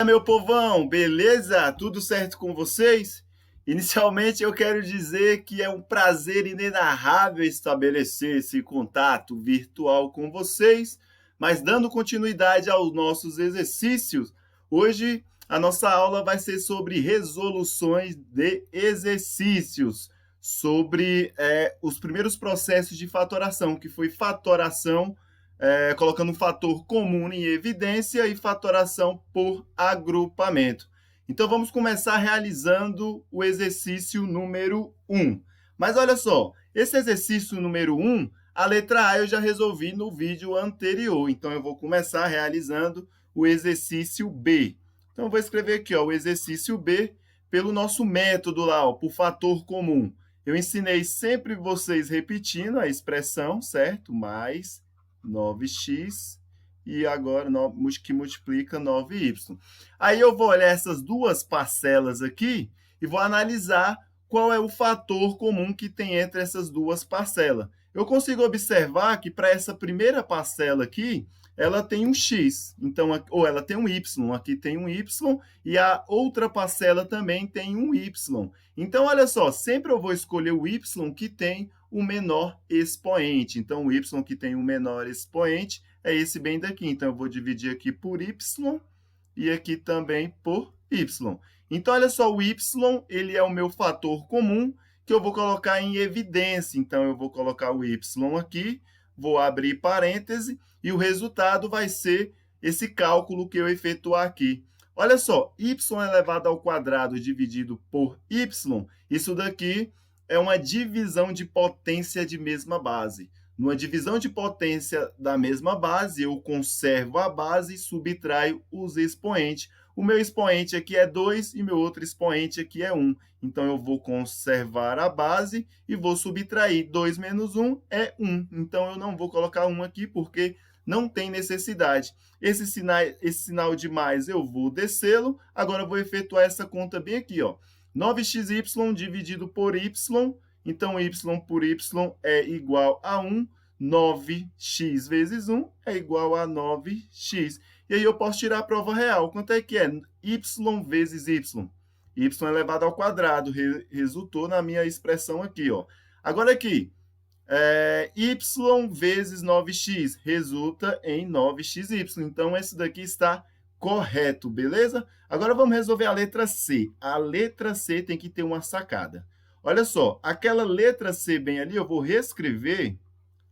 meu povão, beleza? Tudo certo com vocês? Inicialmente eu quero dizer que é um prazer inenarrável estabelecer esse contato virtual com vocês, mas dando continuidade aos nossos exercícios, hoje a nossa aula vai ser sobre resoluções de exercícios, sobre os primeiros processos de fatoração, que foi fatoração colocando um fator comum em evidência e fatoração por agrupamento. Então, vamos começar realizando o exercício número 1. Mas olha só, esse exercício número 1, a letra A eu já resolvi no vídeo anterior. Então, eu vou começar realizando o exercício B. Então, eu vou escrever aqui, ó, o exercício B pelo nosso método lá, ó, por fator comum. Eu ensinei sempre vocês repetindo a expressão, certo? Mais 9x e agora que multiplica 9y. Aí eu vou olhar essas duas parcelas aqui e vou analisar qual é o fator comum que tem entre essas duas parcelas. Eu consigo observar que para essa primeira parcela aqui, ela tem um x, então, ou ela tem um y, aqui tem um y, e a outra parcela também tem um y. Então, olha só, sempre eu vou escolher o y que tem o menor expoente. Então, o y que tem o menor expoente é esse bem daqui. Então, eu vou dividir aqui por y e aqui também por y. Então, olha só, o y ele é o meu fator comum que eu vou colocar em evidência. Então, eu vou colocar o y aqui, vou abrir parêntese, e o resultado vai ser esse cálculo que eu efetuar aqui. Olha só, y elevado ao quadrado dividido por y, isso daqui é uma divisão de potência de mesma base. Numa divisão de potência da mesma base, eu conservo a base e subtraio os expoentes. O meu expoente aqui é 2 e meu outro expoente aqui é 1. Então, eu vou conservar a base e vou subtrair. 2 menos 1 é 1. Então, eu não vou colocar 1 aqui porque não tem necessidade. Esse sinal de mais eu vou descê-lo. Agora, eu vou efetuar essa conta bem aqui, ó. 9xy dividido por y, então y por y é igual a 1, 9x vezes 1 é igual a 9x. E aí eu posso tirar a prova real. Quanto é que é? Y vezes y. Y elevado ao quadrado, resultou na minha expressão aqui, ó. Agora aqui, y vezes 9x, resulta em 9xy. Então, esse daqui está correto, beleza? Agora vamos resolver a letra C. A letra C tem que ter uma sacada. Olha só, aquela letra C bem ali, eu vou reescrever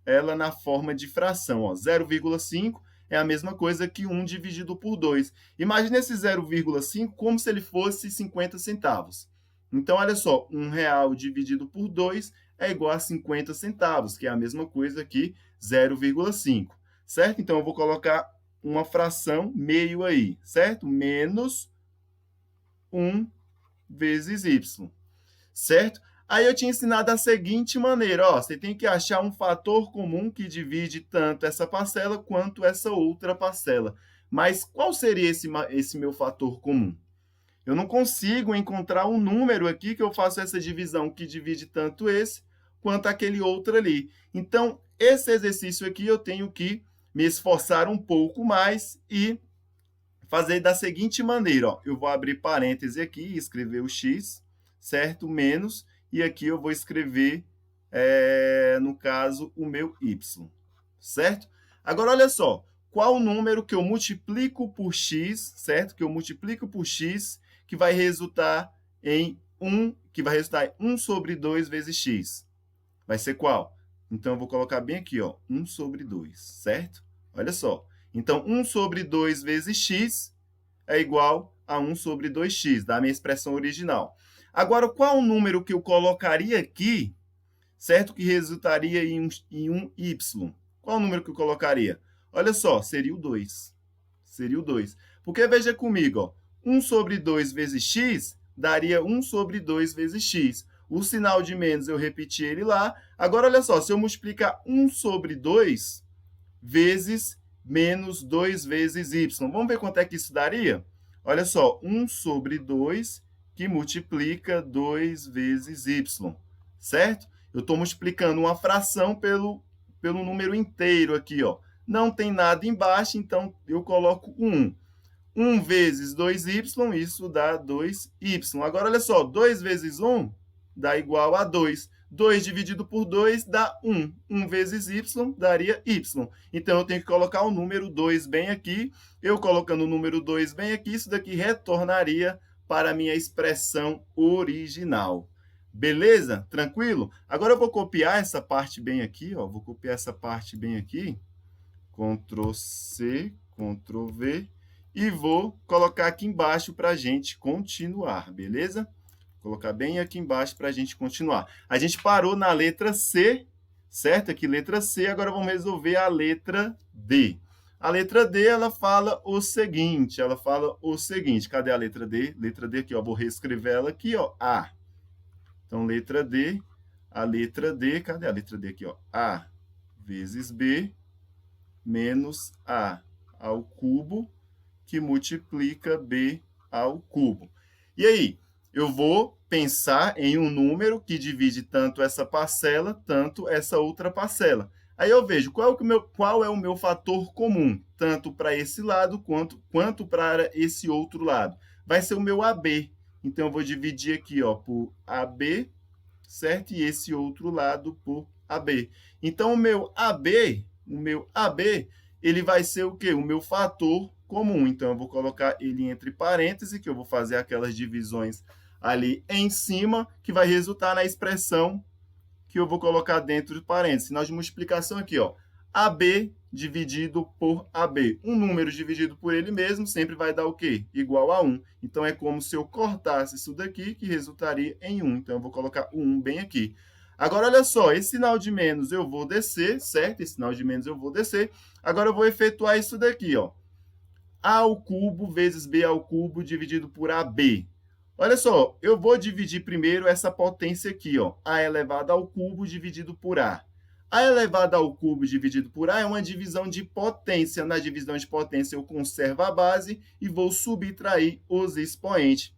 ela na forma de fração. 0,5 é a mesma coisa que 1 dividido por 2. Imagine esse 0,5 como se ele fosse 50 centavos. Então, olha só, R$ 1 dividido por 2 é igual a 50 centavos, que é a mesma coisa que 0,5, certo? Então, eu vou colocar uma fração meio aí, certo? Menos 1 vezes y, certo? Aí eu tinha ensinado da seguinte maneira, ó, você tem que achar um fator comum que divide tanto essa parcela quanto essa outra parcela. Mas qual seria esse meu fator comum? Eu não consigo encontrar um número aqui que eu faço essa divisão que divide tanto esse quanto aquele outro ali. Então, esse exercício aqui eu tenho que me esforçar um pouco mais e fazer da seguinte maneira, ó. Eu vou abrir parêntese aqui e escrever o x, certo? Menos, e aqui eu vou escrever, no caso, o meu y, certo? Agora, olha só, qual o número que eu multiplico por x, certo? Que eu multiplico por x, que vai resultar em 1 sobre 2 vezes x. Vai ser qual? Então, eu vou colocar bem aqui, ó, 1 sobre 2, certo? Olha só. Então, 1 sobre 2 vezes x é igual a 1 sobre 2x, da minha expressão original. Agora, qual o número que eu colocaria aqui, certo? Que resultaria em um y. Qual o número que eu colocaria? Olha só, seria o 2. Seria o 2. Porque, veja comigo, ó, 1 sobre 2 vezes x daria 1 sobre 2 vezes x. O sinal de menos, eu repeti ele lá. Agora, olha só, se eu multiplicar 1 sobre 2 vezes menos 2 vezes y. Vamos ver quanto é que isso daria? Olha só, 1 sobre 2 que multiplica 2 vezes y, certo? Eu estou multiplicando uma fração pelo número inteiro aqui, ó. Não tem nada embaixo, então eu coloco 1. 1 vezes 2y, isso dá 2y. Agora, olha só, 2 vezes 1 dá igual a 2. 2 dividido por 2 dá 1. 1 vezes y daria y. Então, eu tenho que colocar o número 2 bem aqui. Eu colocando o número 2 bem aqui, isso daqui retornaria para a minha expressão original. Beleza? Tranquilo? Agora, eu vou copiar essa parte bem aqui, ó. Vou copiar essa parte bem aqui. Ctrl C, Ctrl V. E vou colocar aqui embaixo para a gente continuar, beleza? Vou colocar bem aqui embaixo para a gente continuar. A gente parou na letra C, certo? Aqui, letra C. Agora, vamos resolver a letra D. A letra D, ela fala o seguinte. Cadê a letra D? Letra D aqui, ó. Vou reescrever ela aqui, ó. A. Então, letra D. A letra D, cadê a letra D aqui, ó? A vezes B menos A ao cubo, que multiplica B ao cubo. E aí, eu vou pensar em um número que divide tanto essa parcela, tanto essa outra parcela. Aí eu vejo qual é o meu fator comum, tanto para esse lado quanto para esse outro lado. Vai ser o meu AB. Então, eu vou dividir aqui, ó, por AB, certo? E esse outro lado por AB. Então, o meu AB, ele vai ser o quê? O meu fator comum. Então, eu vou colocar ele entre parênteses, que eu vou fazer aquelas divisões ali em cima, que vai resultar na expressão que eu vou colocar dentro de parênteses. Sinal de multiplicação aqui, ó. AB dividido por AB. Um número dividido por ele mesmo sempre vai dar o quê? Igual a 1. Então, é como se eu cortasse isso daqui, que resultaria em 1. Então, eu vou colocar o 1 bem aqui. Agora, olha só, esse sinal de menos eu vou descer, certo? Esse sinal de menos eu vou descer. Agora, eu vou efetuar isso daqui, ó. A ao cubo vezes B ao cubo dividido por AB. Olha só, eu vou dividir primeiro essa potência aqui, ó. A elevado ao cubo dividido por A. A elevado ao cubo dividido por A é uma divisão de potência. Na divisão de potência, eu conservo a base e vou subtrair os expoentes.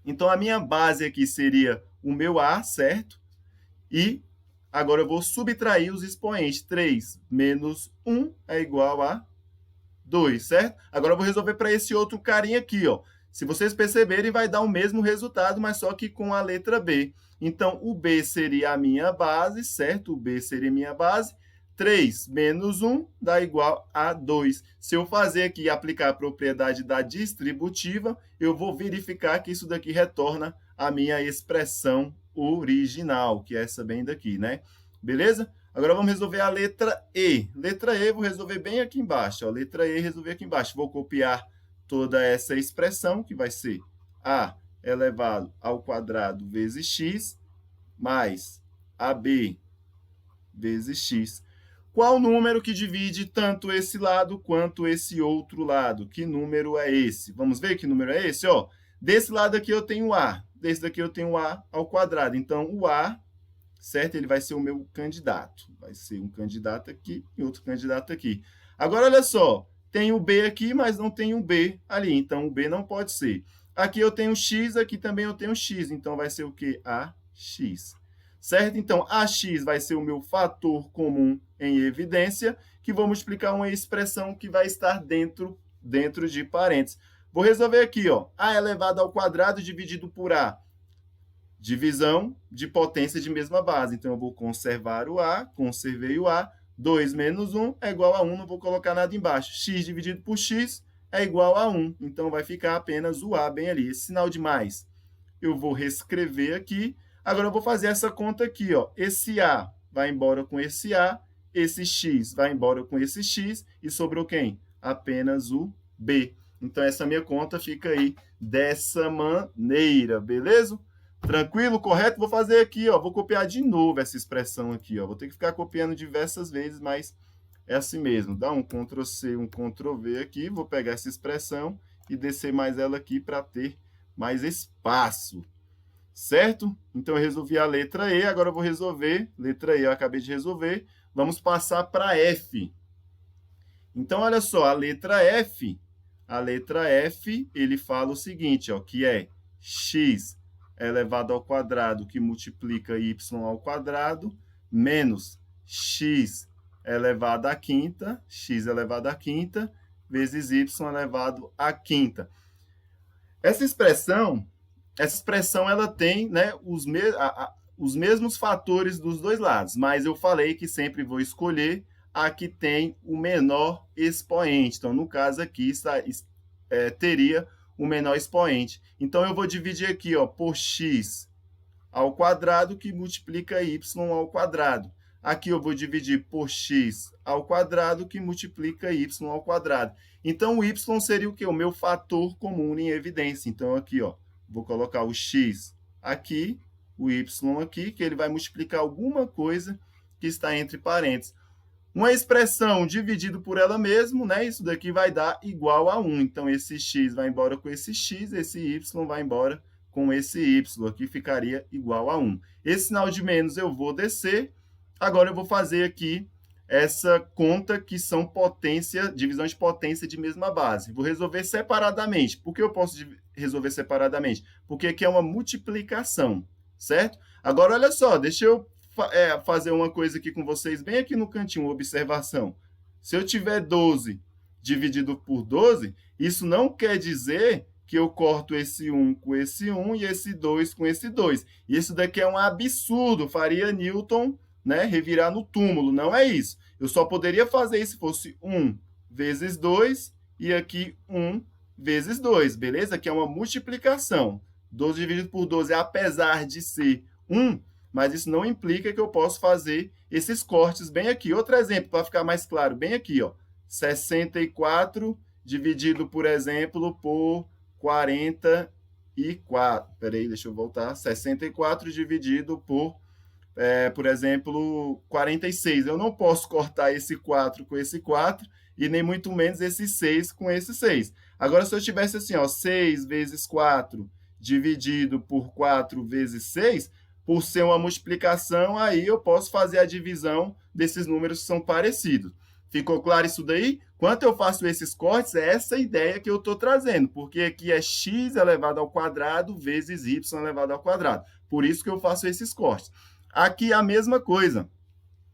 Então, a minha base aqui seria o meu A, certo? E agora eu vou subtrair os expoentes. 3 menos 1 é igual a 2, certo? Agora eu vou resolver para esse outro carinha aqui, ó. Se vocês perceberem, vai dar o mesmo resultado, mas só que com a letra B. Então, o B seria a minha base, certo? O B seria a minha base. 3 menos 1 dá igual a 2. Se eu fazer aqui e aplicar a propriedade da distributiva, eu vou verificar que isso daqui retorna a minha expressão original, que é essa bem daqui, né? Beleza? Agora vamos resolver a letra E. Letra E, vou resolver bem aqui embaixo. Ó. Letra E, resolver aqui embaixo. Vou copiar toda essa expressão, que vai ser A elevado ao quadrado vezes x, mais AB vezes x. Qual número que divide tanto esse lado quanto esse outro lado? Que número é esse? Vamos ver que número é esse? Ó, desse lado aqui eu tenho A, desse daqui eu tenho A ao quadrado. Então, o A, certo? Ele vai ser o meu candidato. Vai ser um candidato aqui e outro candidato aqui. Agora, olha só. Tem o B aqui, mas não tem um B ali. Então, o B não pode ser. Aqui eu tenho x, aqui também eu tenho x. Então, vai ser o quê? AX. Certo? Então, AX vai ser o meu fator comum em evidência, que vou multiplicar uma expressão que vai estar dentro de parênteses. Vou resolver aqui, ó. A elevado ao quadrado dividido por A. Divisão de potência de mesma base. Então, eu vou conservar o A, conservei o A. 2 menos 1 é igual a 1, não vou colocar nada embaixo. X dividido por x é igual a 1. Então, vai ficar apenas o A bem ali. Esse sinal de mais eu vou reescrever aqui. Agora, eu vou fazer essa conta aqui, ó. Esse A vai embora com esse A, esse x vai embora com esse x, e sobrou quem? Apenas o B. Então, essa minha conta fica aí dessa maneira, beleza? Tranquilo, correto? Vou fazer aqui, ó, vou copiar de novo essa expressão aqui, ó. Vou ter que ficar copiando diversas vezes, mas é assim mesmo. Dá um Ctrl C, um Ctrl V aqui, vou pegar essa expressão e descer mais ela aqui para ter mais espaço. Certo? Então, eu resolvi a letra E, agora eu vou resolver, letra E eu acabei de resolver, vamos passar para F. Então, olha só, a letra F, ele fala o seguinte, ó, que é x elevado ao quadrado, que multiplica y ao quadrado, menos x elevado à quinta, vezes y elevado à quinta. Essa expressão ela tem, né, os mesmos fatores dos dois lados, mas eu falei que sempre vou escolher a que tem o menor expoente. Então, no caso aqui, teria o menor expoente. Então, eu vou dividir aqui, ó, por x ao quadrado, que multiplica y ao quadrado. Aqui eu vou dividir por x ao quadrado, que multiplica y ao quadrado. Então, o y seria o quê? O meu fator comum em evidência. Então, aqui, ó, vou colocar o x aqui, o y aqui, que ele vai multiplicar alguma coisa que está entre parênteses. Uma expressão dividido por ela mesma, né? Isso daqui vai dar igual a 1. Então, esse x vai embora com esse x, esse y vai embora com esse y. Aqui ficaria igual a 1. Esse sinal de menos eu vou descer. Agora, eu vou fazer aqui essa conta que são divisão de potência de mesma base. Vou resolver separadamente. Por que eu posso resolver separadamente? Porque aqui é uma multiplicação, certo? Agora, olha só, deixa eu fazer uma coisa aqui com vocês, bem aqui no cantinho, uma observação. Se eu tiver 12 dividido por 12, isso não quer dizer que eu corto esse 1 com esse 1 e esse 2 com esse 2. Isso daqui é um absurdo, faria Newton, né, revirar no túmulo, não é isso. Eu só poderia fazer isso se fosse 1 vezes 2 e aqui 1 vezes 2, beleza? Aqui é uma multiplicação. 12 dividido por 12, apesar de ser 1, mas isso não implica que eu possa fazer esses cortes bem aqui. Outro exemplo, para ficar mais claro, bem aqui, ó, 64 dividido, por exemplo, por 44. Peraí, deixa eu voltar. 64 dividido por exemplo, 46. Eu não posso cortar esse 4 com esse 4 e nem muito menos esse 6 com esse 6. Agora, se eu tivesse assim, ó, 6 vezes 4 dividido por 4 vezes 6, por ser uma multiplicação, aí eu posso fazer a divisão desses números que são parecidos. Ficou claro isso daí? Quando eu faço esses cortes, é essa ideia que eu estou trazendo, porque aqui é x elevado ao quadrado vezes y elevado ao quadrado. Por isso que eu faço esses cortes. Aqui é a mesma coisa.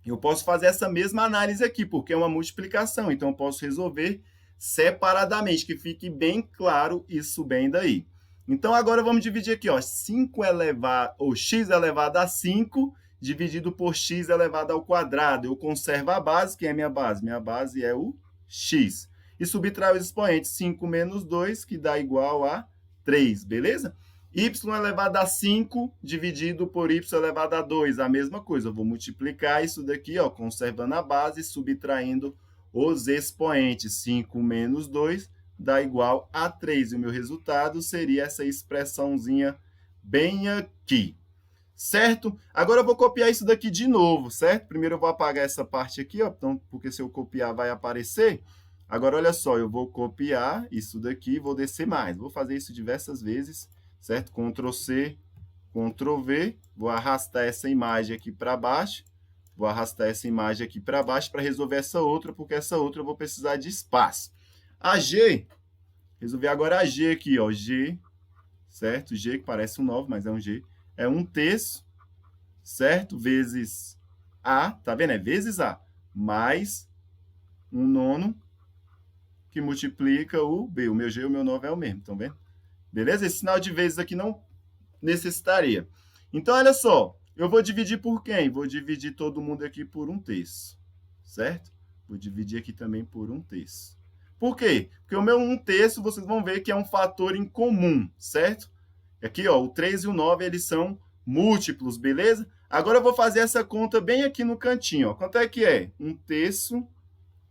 Eu posso fazer essa mesma análise aqui, porque é uma multiplicação. Então, eu posso resolver separadamente, que fique bem claro isso bem daí. Então, agora vamos dividir aqui, ó, 5 elevado, ou x elevado a 5, dividido por x elevado ao quadrado. Eu conservo a base, que é a minha base? Minha base é o x. E subtraio os expoentes, 5 menos 2, que dá igual a 3, beleza? Y elevado a 5 dividido por y elevado a 2, a mesma coisa. Eu vou multiplicar isso daqui, ó, conservando a base, subtraindo os expoentes. 5 menos 2 dá igual a 3. E o meu resultado seria essa expressãozinha bem aqui. Certo? Agora eu vou copiar isso daqui de novo, certo? Primeiro eu vou apagar essa parte aqui, ó, então, porque se eu copiar vai aparecer. Agora, olha só, eu vou copiar isso daqui, vou descer mais. Vou fazer isso diversas vezes, certo? Ctrl C, Ctrl V. Vou arrastar essa imagem aqui para baixo. Vou arrastar essa imagem aqui para baixo para resolver essa outra, porque essa outra eu vou precisar de espaço. A G, resolver agora a G aqui, ó, G, certo? G, que parece um 9, mas é um G. É 1/3, certo? Vezes A, tá vendo? É vezes A, mais 1/9, que multiplica o B. O meu G e o meu 9 é o mesmo, estão vendo? Beleza? Esse sinal de vezes aqui não necessitaria. Então, olha só, eu vou dividir por quem? Vou dividir todo mundo aqui por 1/3, certo? Vou dividir aqui também por 1/3. Por quê? Porque o meu 1/3, vocês vão ver que é um fator em comum, certo? Aqui, ó, o 3 e o 9, eles são múltiplos, beleza? Agora eu vou fazer essa conta bem aqui no cantinho, ó. Quanto é que é? 1/3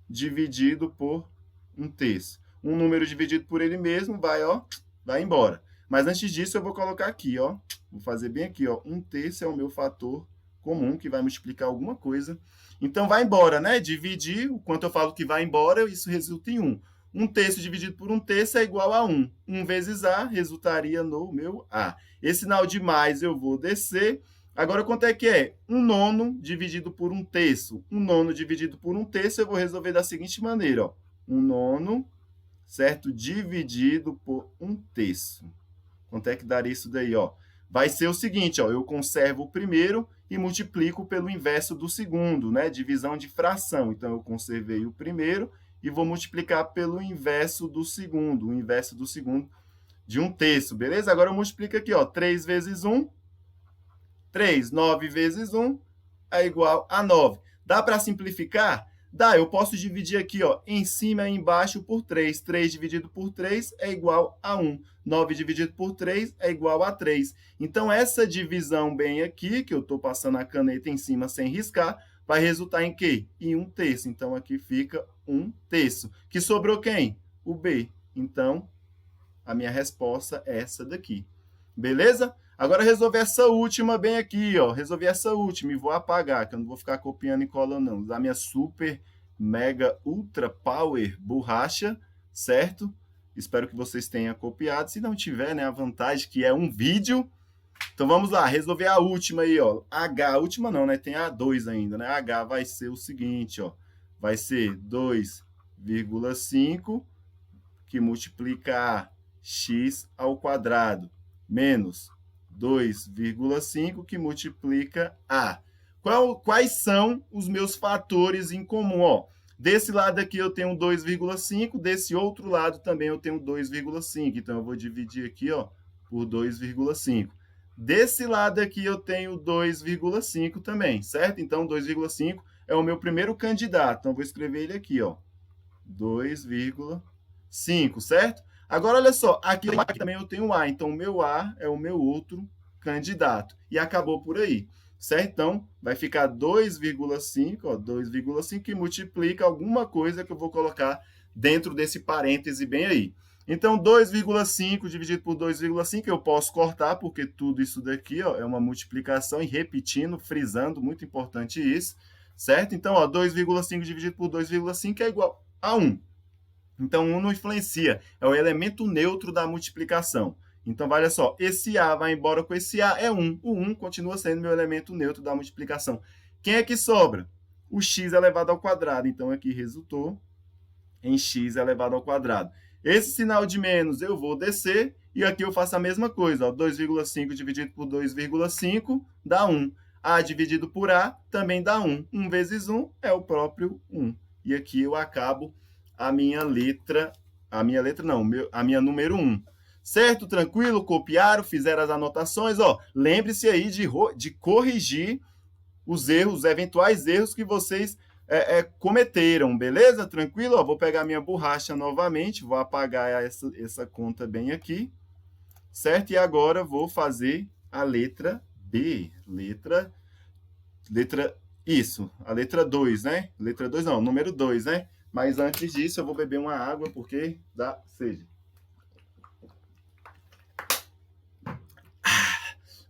dividido por 1/3. Um número dividido por ele mesmo vai, ó, vai embora. Mas antes disso, eu vou colocar aqui, ó. Vou fazer bem aqui, ó. 1/3 é o meu fator comum, que vai multiplicar alguma coisa. Então, vai embora, né? Dividir, o quanto eu falo que vai embora, isso resulta em 1. 1/3 dividido por 1/3 é igual a 1. 1 vezes A resultaria no meu A. Esse sinal de mais eu vou descer. Agora, quanto é que é? 1/9 dividido por 1/3. 1/9 dividido por 1/3 eu vou resolver da seguinte maneira, ó. 1/9, certo? Dividido por 1/3. Quanto é que daria isso daí, ó? Vai ser o seguinte, ó. Eu conservo o primeiro e multiplico pelo inverso do segundo, né? Divisão de fração. Então, eu conservei o primeiro e vou multiplicar pelo inverso do segundo, o inverso do segundo de 1/3, beleza? Agora eu multiplico aqui, ó, 3 vezes 1, 3, 9 vezes 1 é igual a 9. Dá para simplificar? Dá, eu posso dividir aqui, ó, em cima e embaixo por 3. 3 dividido por 3 é igual a 1. 9 dividido por 3 é igual a 3. Então, essa divisão bem aqui, que eu estou passando a caneta em cima sem riscar, vai resultar em quê? Em 1/3. Então, aqui fica 1/3. Que sobrou quem? O B. Então, a minha resposta é essa daqui. Beleza? Agora, resolver essa última bem aqui, ó. Resolver essa última e vou apagar, que eu não vou ficar copiando e colando, não. Usar minha super, mega, ultra power borracha, certo? Espero que vocês tenham copiado. Se não tiver, né, a vantagem que é um vídeo. Então, vamos lá. Resolver a última aí, ó. H, a última não, né? Tem a 2 ainda, né? H vai ser o seguinte, ó. Vai ser 2,5 que multiplica x ao quadrado menos 2,5 que multiplica a. Quais são os meus fatores em comum? Ó, desse lado aqui eu tenho 2,5, desse outro lado também eu tenho 2,5. Então, eu vou dividir aqui, ó, por 2,5. Desse lado aqui eu tenho 2,5 também, certo? Então, 2,5 é o meu primeiro candidato. Então, eu vou escrever ele aqui, ó, 2,5, certo? Agora, olha só, aqui também eu tenho A, então o meu A é o meu outro candidato. E acabou por aí, certo? Então, vai ficar 2,5, ó, 2,5 que multiplica alguma coisa que eu vou colocar dentro desse parêntese bem aí. Então, 2,5 dividido por 2,5 eu posso cortar, porque tudo isso daqui, ó, é uma multiplicação e repetindo, frisando, muito importante isso, certo? Então, ó, 2,5 dividido por 2,5 é igual a 1. Então, 1 não influencia, é o elemento neutro da multiplicação. Então, olha só, esse A vai embora com esse A, é 1. O 1 continua sendo meu elemento neutro da multiplicação. Quem é que sobra? O x elevado ao quadrado. Então, aqui resultou em x elevado ao quadrado. Esse sinal de menos eu vou descer, e aqui eu faço a mesma coisa. 2,5 dividido por 2,5 dá 1. A dividido por A também dá 1. 1 vezes 1 é o próprio 1. E aqui eu acabo a minha número 1. Certo? Tranquilo? Copiaram, fizeram as anotações. Ó, lembre-se aí de corrigir os erros, os eventuais erros que vocês cometeram, beleza? Tranquilo? Ó, vou pegar minha borracha novamente, vou apagar essa conta bem aqui, certo? E agora vou fazer a letra B. A letra 2, né? Letra 2 não, número 2, né? Mas antes disso, eu vou beber uma água, porque dá sede.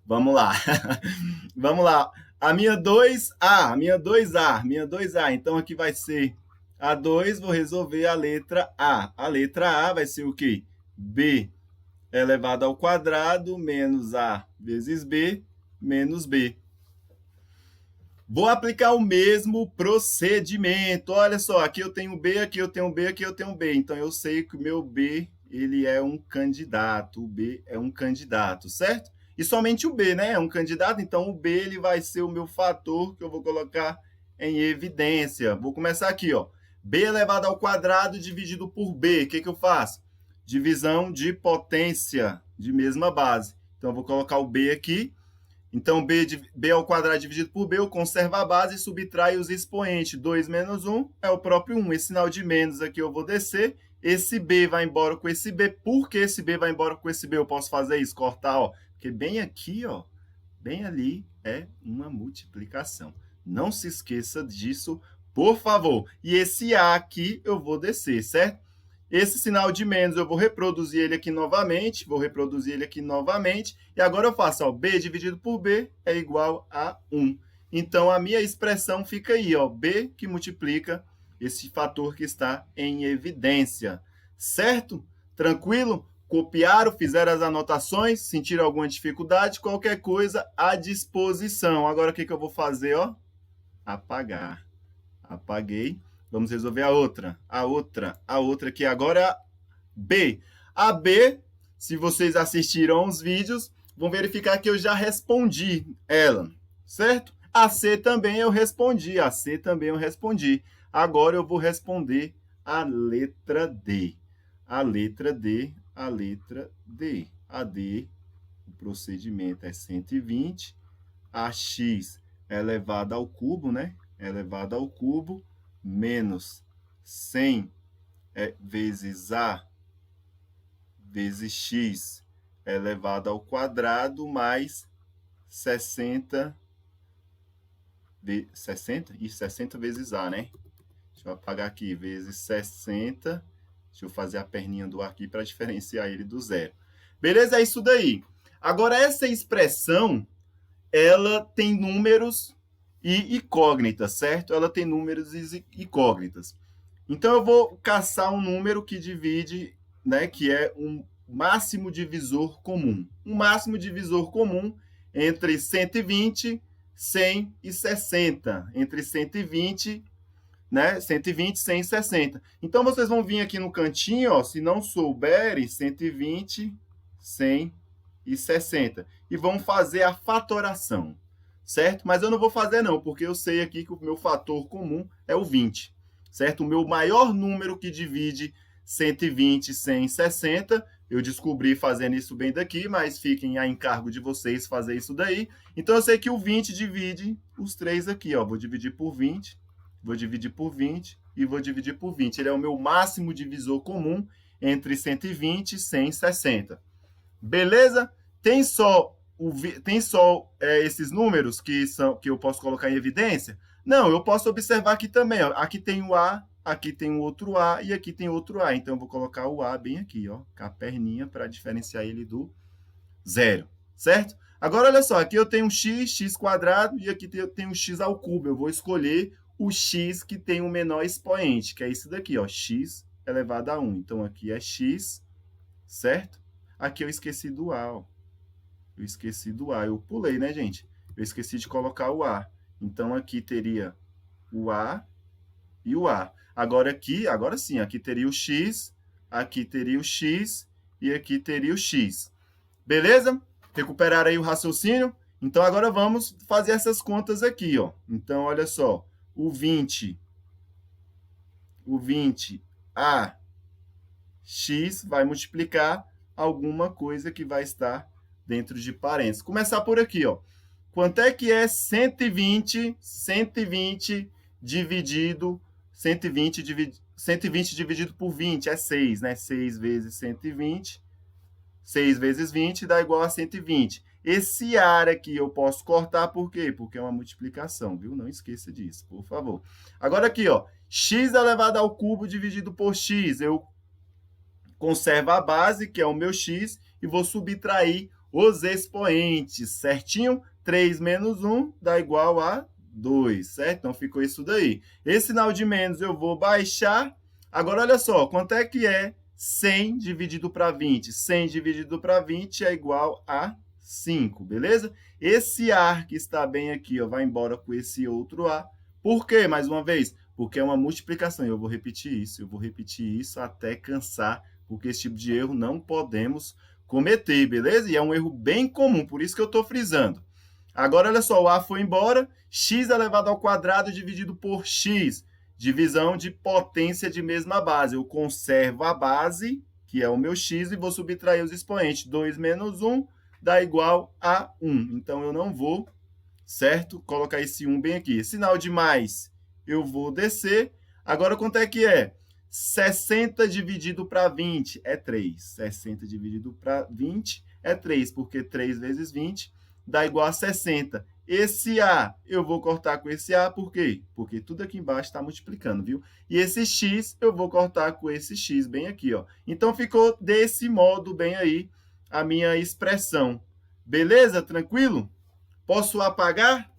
Vamos lá. Vamos lá. A minha 2A. Então, aqui vai ser a 2, vou resolver a letra A. A letra A vai ser o quê? B elevado ao quadrado menos A vezes B menos B. Vou aplicar o mesmo procedimento. Olha só, aqui eu tenho B, aqui eu tenho B, aqui eu tenho B. Então, eu sei que o meu B, ele é um candidato. O B é um candidato, certo? E somente o B, né? É um candidato. Então, o B, ele vai ser o meu fator que eu vou colocar em evidência. Vou começar aqui, ó. B elevado ao quadrado dividido por B. O que eu faço? Divisão de potência de mesma base. Então, eu vou colocar o B aqui. Então, B ao quadrado dividido por B, eu conservo a base e subtraio os expoentes. 2 menos 1 é o próprio 1. Esse sinal de menos aqui eu vou descer. Esse B vai embora com esse B. Por que esse B vai embora com esse B? Eu posso fazer isso, cortar, ó. Porque bem aqui, ó, bem ali é uma multiplicação. Não se esqueça disso, por favor. E esse A aqui eu vou descer, certo? Esse sinal de menos, eu vou reproduzir ele aqui novamente. E agora eu faço, ó, B dividido por B é igual a 1. Então, a minha expressão fica aí, ó, B que multiplica esse fator que está em evidência. Certo? Tranquilo? Copiaram, fizeram as anotações, sentiram alguma dificuldade, qualquer coisa à disposição. Agora, o que eu vou fazer, ó? Apagar. Apaguei. Vamos resolver a outra. A outra que agora é a B. A B, se vocês assistiram os vídeos, vão verificar que eu já respondi ela, certo? A C também eu respondi. Agora eu vou responder a letra D. A letra D, a letra D. A D, o procedimento é 120. A x elevado ao cubo, né? Elevado ao cubo, menos 100 vezes a vezes x elevado ao quadrado, mais 60 vezes a, né? Deixa eu apagar aqui, vezes 60. Deixa eu fazer a perninha do A aqui para diferenciar ele do zero. Beleza? É isso daí. Agora, essa expressão, ela tem números e incógnitas, certo? Ela tem números e incógnitas. Então, eu vou caçar um número que divide, né, que é um máximo divisor comum. Um máximo divisor comum entre 120, 100 e 60. Entre 120, né, 120, 100 e 60. Então, vocês vão vir aqui no cantinho, ó, se não souberem, 120, 100 e 60. E vão fazer a fatoração, certo? Mas eu não vou fazer não, porque eu sei aqui que o meu fator comum é o 20, certo? O meu maior número que divide 120, 100 e 60, eu descobri fazendo isso bem daqui, mas fiquem a encargo de vocês fazer isso daí. Então, eu sei que o 20 divide os três aqui, ó. Vou dividir por 20, vou dividir por 20 e vou dividir por 20. Ele é o meu máximo divisor comum entre 120, 100 e 60. Beleza? Tem só esses números que eu posso colocar em evidência? Não, eu posso observar aqui também. Ó. Aqui tem o A, aqui tem o outro A e aqui tem outro A. Então, eu vou colocar o A bem aqui, ó, com a perninha para diferenciar ele do zero, certo? Agora, olha só, aqui eu tenho um x, x quadrado, e aqui eu tenho um x ao cubo. Eu vou escolher o x que tem o menor expoente, que é isso daqui, ó, x elevado a 1. Então, aqui é x, certo? Aqui eu esqueci do A, ó. Eu esqueci do A. Eu pulei, né, gente? Eu esqueci de colocar o A. Então, aqui teria o A e o A. Agora sim, aqui teria o X, aqui teria o X e aqui teria o X. Beleza? Recuperaram aí o raciocínio? Então, agora vamos fazer essas contas aqui, ó. Então, olha só. O 20 a x vai multiplicar alguma coisa que vai estar dentro de parênteses. Começar por aqui, ó. Quanto é que é 120 dividido 120 dividido por 20? É 6, né? 6 vezes 120. 6 vezes 20 dá igual a 120. Esse ar aqui eu posso cortar, por quê? Porque é uma multiplicação, viu? Não esqueça disso, por favor. Agora aqui, ó, x elevado ao cubo dividido por x. Eu conservo a base, que é o meu x, e vou subtrair os expoentes, certinho? 3 menos 1 dá igual a 2, certo? Então, ficou isso daí. Esse sinal de menos eu vou baixar. Agora, olha só, quanto é que é 100 dividido para 20? 100 dividido para 20 é igual a 5, beleza? Esse A que está bem aqui, ó, vai embora com esse outro A. Por quê? Mais uma vez, porque é uma multiplicação. Eu vou repetir isso até cansar, porque esse tipo de erro não podemos cometer, beleza? E é um erro bem comum, por isso que eu estou frisando. Agora, olha só, o A foi embora, x elevado ao quadrado dividido por x. Divisão de potência de mesma base. Eu conservo a base, que é o meu x, e vou subtrair os expoentes. 2 menos 1 dá igual a 1. Então, eu não vou, certo? Colocar esse 1 bem aqui. Sinal de mais, eu vou descer. Agora, quanto é que é? 60 dividido para 20 é 3. 60 dividido para 20 é 3, porque 3 vezes 20 dá igual a 60. Esse A eu vou cortar com esse A, por quê? Porque tudo aqui embaixo está multiplicando, viu? E esse X eu vou cortar com esse X bem aqui, ó. Então, ficou desse modo bem aí a minha expressão. Beleza? Tranquilo? Posso apagar?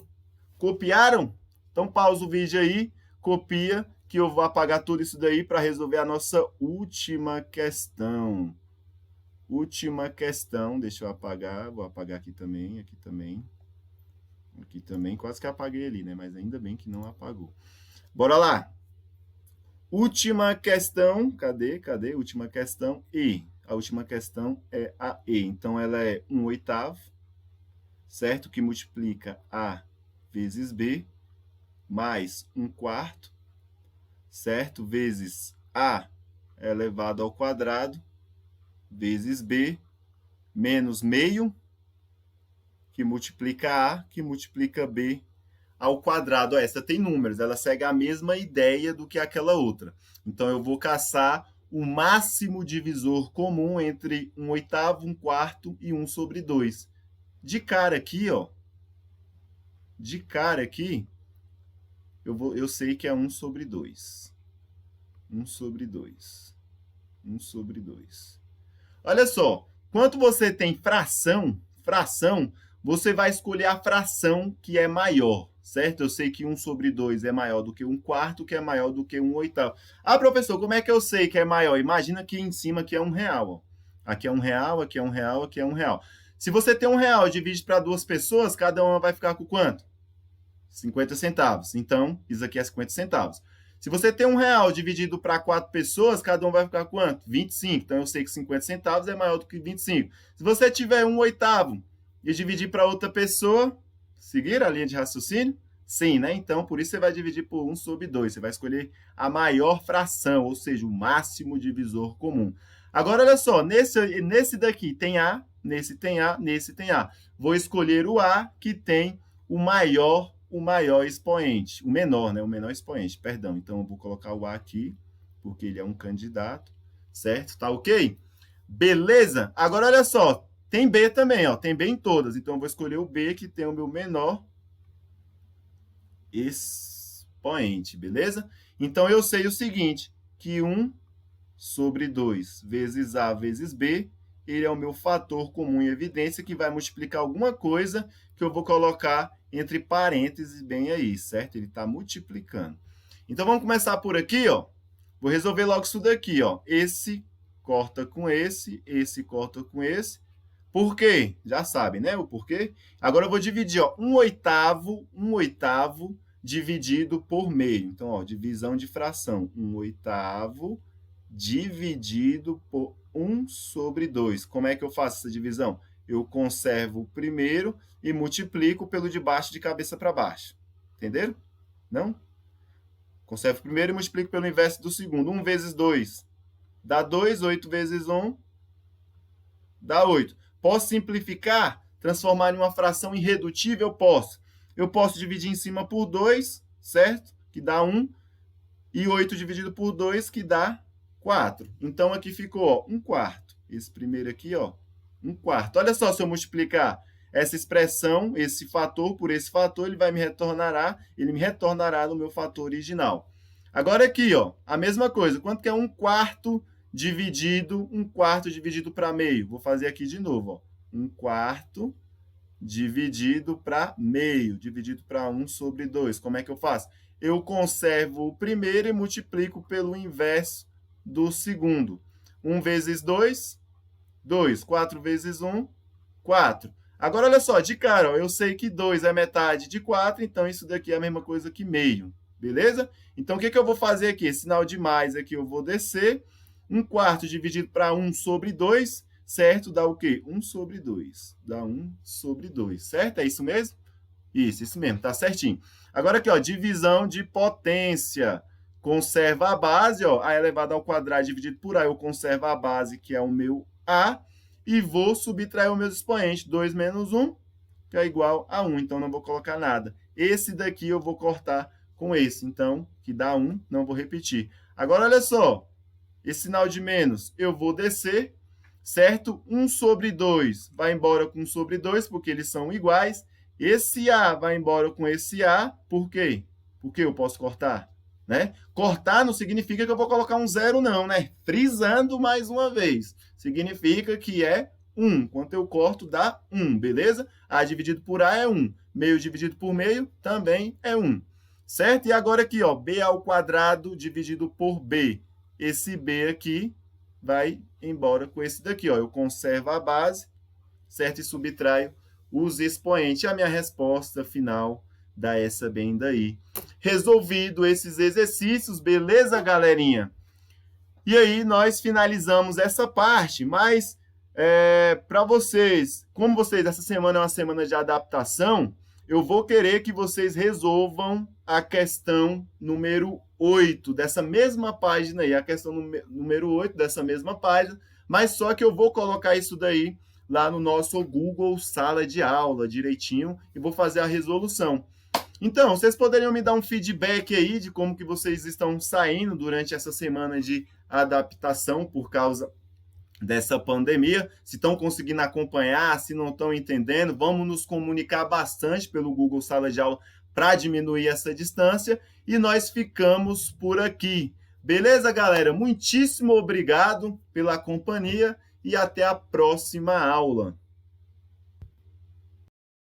Copiaram? Então, pausa o vídeo aí, copia, que eu vou apagar tudo isso daí para resolver a nossa última questão. Última questão, deixa eu apagar, vou apagar aqui também, aqui também. Aqui também, quase que apaguei ali, né? Mas ainda bem que não apagou. Bora lá! Última questão, cadê? Última questão, E. A última questão é a E. Então, ela é 1/8, certo? Que multiplica A vezes B, mais 1/4, certo? Vezes A elevado ao quadrado vezes B menos meio, que multiplica A, que multiplica B ao quadrado. Essa tem números, ela segue a mesma ideia do que aquela outra. Então, eu vou caçar o máximo divisor comum entre 1/8, 1/4 e 1 sobre 2. De cara aqui, ó, eu sei que é 1 sobre 2. 1 sobre 2. 1 sobre 2. Olha só, quando você tem fração, você vai escolher a fração que é maior, certo? Eu sei que 1 sobre 2 é maior do que 1/4, que é maior do que 1/8. Ah, professor, como é que eu sei que é maior? Imagina aqui em cima que é R$1. Ó. Aqui é R$1, aqui é R$1, aqui é R$1. Se você tem R$1 e divide para 2 pessoas, cada uma vai ficar com quanto? 50 centavos. Então, isso aqui é 50 centavos. Se você tem R$1 dividido para 4 pessoas, cada um vai ficar quanto? 25. Então, eu sei que 50 centavos é maior do que 25. Se você tiver 1/8 e dividir para outra pessoa, seguir a linha de raciocínio? Sim, né? Então, por isso você vai dividir por 1 sobre 2. Você vai escolher a maior fração, ou seja, o máximo divisor comum. Agora, olha só, nesse daqui tem A, nesse tem A, nesse tem A. Vou escolher o A que tem o maior expoente, o menor, né? O menor expoente, perdão. Então, eu vou colocar o A aqui, porque ele é um candidato, certo? Tá ok? Beleza? Agora, olha só, tem B também, ó. Tem B em todas. Então, eu vou escolher o B que tem o meu menor expoente, beleza? Então, eu sei o seguinte, que 1 sobre 2 vezes A vezes B, ele é o meu fator comum em evidência que vai multiplicar alguma coisa que eu vou colocar entre parênteses bem aí, certo? Ele está multiplicando. Então, vamos começar por aqui, ó. Vou resolver logo isso daqui, ó. Esse corta com esse corta com esse. Por quê? Já sabe, né, o porquê? Agora eu vou dividir, ó, 1/8 dividido por meio. Então, ó, divisão de fração. 1/8 dividido por 1 sobre 2. Como é que eu faço essa divisão? Eu conservo o primeiro e multiplico pelo de baixo de cabeça para baixo. Entenderam? Não? Conservo o primeiro e multiplico pelo inverso do segundo. 1 vezes 2 dá 2, 8 vezes 1 dá 8. Posso simplificar? Transformar em uma fração irredutível? Posso. Eu posso dividir em cima por 2, certo? Que dá 1. E 8 dividido por 2, que dá 4. Então, aqui ficou, ó, 1/4. Esse primeiro aqui, ó, 1/4. Olha só, se eu multiplicar essa expressão, esse fator por esse fator, ele me retornará no meu fator original. Agora aqui, ó, a mesma coisa. Quanto que é 1/4 dividido para meio? Vou fazer aqui de novo, ó. 1/4 dividido para meio, dividido para 1 sobre 2. Como é que eu faço? Eu conservo o primeiro e multiplico pelo inverso do segundo. 1 vezes 2, 2. 4 vezes 1, 4. Agora, olha só, de cara, ó, eu sei que 2 é metade de 4, então isso daqui é a mesma coisa que meio, beleza? Então, o que eu vou fazer aqui? Esse sinal de mais aqui eu vou descer. 1/4 dividido para 1 sobre 2, certo? Dá o quê? 1 sobre 2. Dá 1 sobre 2, certo? É isso mesmo? Isso mesmo, tá certinho. Agora aqui, ó, divisão de potência. Conserva a base, ó, A elevado ao quadrado dividido por A, eu conservo a base, que é o meu A, e vou subtrair os meus expoentes. 2 menos 1, que é igual a 1, então não vou colocar nada. Esse daqui eu vou cortar com esse, então, que dá 1, não vou repetir. Agora, olha só, esse sinal de menos, eu vou descer, certo? 1 sobre 2 vai embora com 1 sobre 2, porque eles são iguais. Esse A vai embora com esse A, por quê? Porque eu posso cortar, né? Cortar não significa que eu vou colocar um zero, não, né? Frisando mais uma vez. Significa que é 1. Quando eu corto, dá 1, beleza? A dividido por A é 1. Meio dividido por meio também é 1. Certo? E agora aqui, ó, B ao quadrado dividido por B. Esse B aqui vai embora com esse daqui, ó. Eu conservo a base, certo? E subtraio os expoentes. A minha resposta final dá essa bem daí. Resolvido esses exercícios, beleza, galerinha? E aí, nós finalizamos essa parte, mas para vocês, como essa semana é uma semana de adaptação, eu vou querer que vocês resolvam a questão número 8 dessa mesma página aí, a questão número 8 dessa mesma página, mas só que eu vou colocar isso daí lá no nosso Google Sala de Aula direitinho e vou fazer a resolução. Então, vocês poderiam me dar um feedback aí de como que vocês estão saindo durante essa semana de adaptação por causa dessa pandemia, se estão conseguindo acompanhar, se não estão entendendo, vamos nos comunicar bastante pelo Google Sala de Aula para diminuir essa distância e nós ficamos por aqui. Beleza, galera? Muitíssimo obrigado pela companhia e até a próxima aula.